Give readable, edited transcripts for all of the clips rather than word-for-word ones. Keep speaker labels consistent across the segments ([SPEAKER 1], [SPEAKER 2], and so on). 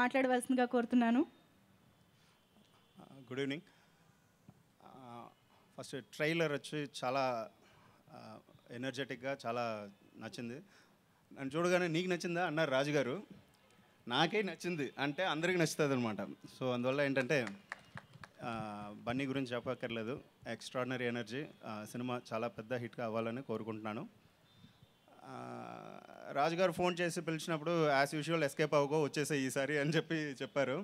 [SPEAKER 1] మాట్లాడవలసిందిగా కోరుతున్నాను.
[SPEAKER 2] Good evening. First trailer వచ్చి చాలా ఎనర్జెటిక్గా చాలా నచ్చింది. నన్ను చూడగానే నీకు నచ్చిందా అన్నారు రాజుగారు. నాకే నచ్చింది అంటే అందరికీ నచ్చుతుంది అనమాట. సో అందువల్ల ఏంటంటే బన్నీ గురించి చెప్పక్కర్లేదు. Extraordinary energy. సినిమా చాలా పెద్ద హిట్ కావాలని కోరుకుంటున్నాను. రాజుగారు ఫోన్ చేసి పిలిచినప్పుడు యాజ్ యూజువల్ ఎస్కేప్ అవ్వకో వచ్చేసే ఈసారి అని చెప్పారు.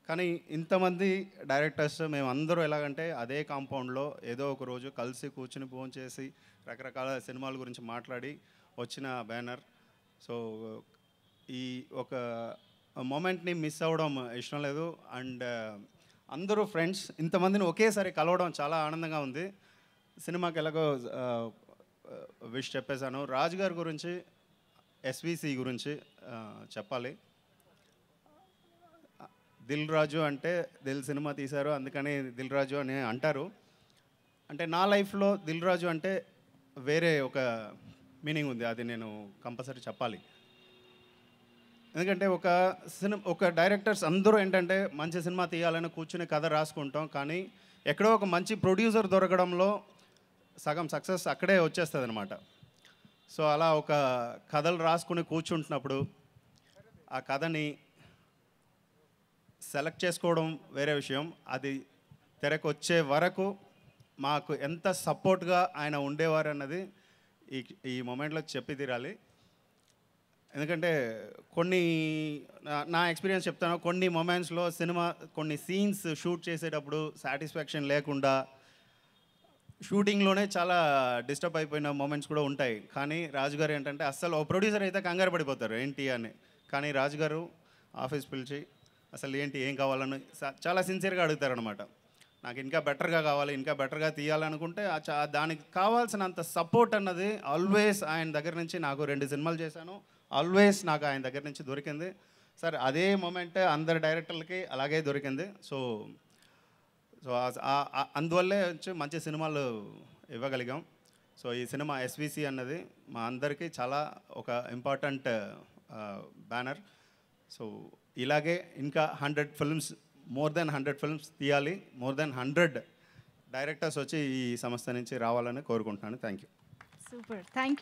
[SPEAKER 2] కానీ ఇంతమంది డైరెక్టర్స్ మేమందరూ ఎలాగంటే అదే కాంపౌండ్లో ఏదో ఒక రోజు కలిసి కూర్చుని ఫోన్ చేసి రకరకాల సినిమాల గురించి మాట్లాడి వచ్చిన బ్యానర్. సో ఈ ఒక మూమెంట్ని మిస్ అవ్వడం ఇష్టం లేదు. అండ్ అందరూ ఫ్రెండ్స్ ఇంతమందిని ఒకేసారి కలవడం చాలా ఆనందంగా ఉంది. సినిమాకి ఎలాగో విష్ చెప్పేశాను. రాజు గారి గురించి ఎస్విసి గురించి చెప్పాలి. దిల్ రాజు అంటే దిల్ సినిమా తీశారు అందుకని దిల్ రాజు అని అంటారు. అంటే నా లైఫ్లో దిల్ రాజు అంటే వేరే ఒక మీనింగ్ ఉంది. అది నేను కంపల్సరీ చెప్పాలి. ఎందుకంటే ఒక డైరెక్టర్స్ అందరూ ఏంటంటే మంచి సినిమా తీయాలని కూర్చుని కథ రాసుకుంటాం. కానీ ఎక్కడో ఒక మంచి ప్రొడ్యూసర్ దొరకడంలో సగం సక్సెస్ అక్కడే వచ్చేస్తుంది అనమాట. సో అలా ఒక కథలు రాసుకుని కూర్చుంటున్నప్పుడు ఆ కథని సెలెక్ట్ చేసుకోవడం వేరే విషయం. అది తెరకు వచ్చే వరకు మాకు ఎంత సపోర్ట్గా ఆయన ఉండేవారు అన్నది ఈ మూమెంట్లో చెప్పి తీరాలి. ఎందుకంటే నా ఎక్స్పీరియన్స్ చెప్తాను. కొన్ని మూమెంట్స్లో కొన్ని సీన్స్ షూట్ చేసేటప్పుడు సాటిస్ఫాక్షన్ లేకుండా షూటింగ్లోనే చాలా డిస్టర్బ్ అయిపోయిన మూమెంట్స్ కూడా ఉంటాయి. కానీ రాజుగారు ఏంటంటే అస్సలు ఒక ప్రొడ్యూసర్ అయితే కంగారు పడిపోతారు ఏంటి అని. కానీ రాజుగారు ఆఫీస్ పిలిచి అసలు ఏంటి ఏం కావాలని చాలా సిన్సియర్గా అడుగుతారనమాట. నాకు ఇంకా బెటర్గా కావాలి, ఇంకా బెటర్గా తీయాలనుకుంటే దానికి కావాల్సినంత సపోర్ట్ అన్నది ఆల్వేస్ ఆయన దగ్గర నుంచి నాకు 2 సినిమాలు చేశాను. ఆల్వేస్ నాకు ఆయన దగ్గర నుంచి దొరికింది. సార్ అదే మూమెంట్ అందరు డైరెక్టర్లకి అలాగే దొరికింది. సో అందువల్లే వచ్చి మంచి సినిమాలు ఇవ్వగలిగాం. సో ఈ సినిమా ఎస్విసి అన్నది మా అందరికీ చాలా ఒక ఇంపార్టెంట్ బ్యానర్. సో ఇలాగే ఇంకా 100 ఫిల్మ్స్, మోర్ దెన్ 100 ఫిల్మ్స్ తీయాలి. మోర్ దెన్ 100 డైరెక్టర్స్ వచ్చి ఈ సంస్థ నుంచి రావాలని కోరుకుంటున్నాను. Thank you.
[SPEAKER 1] Super. Thank you.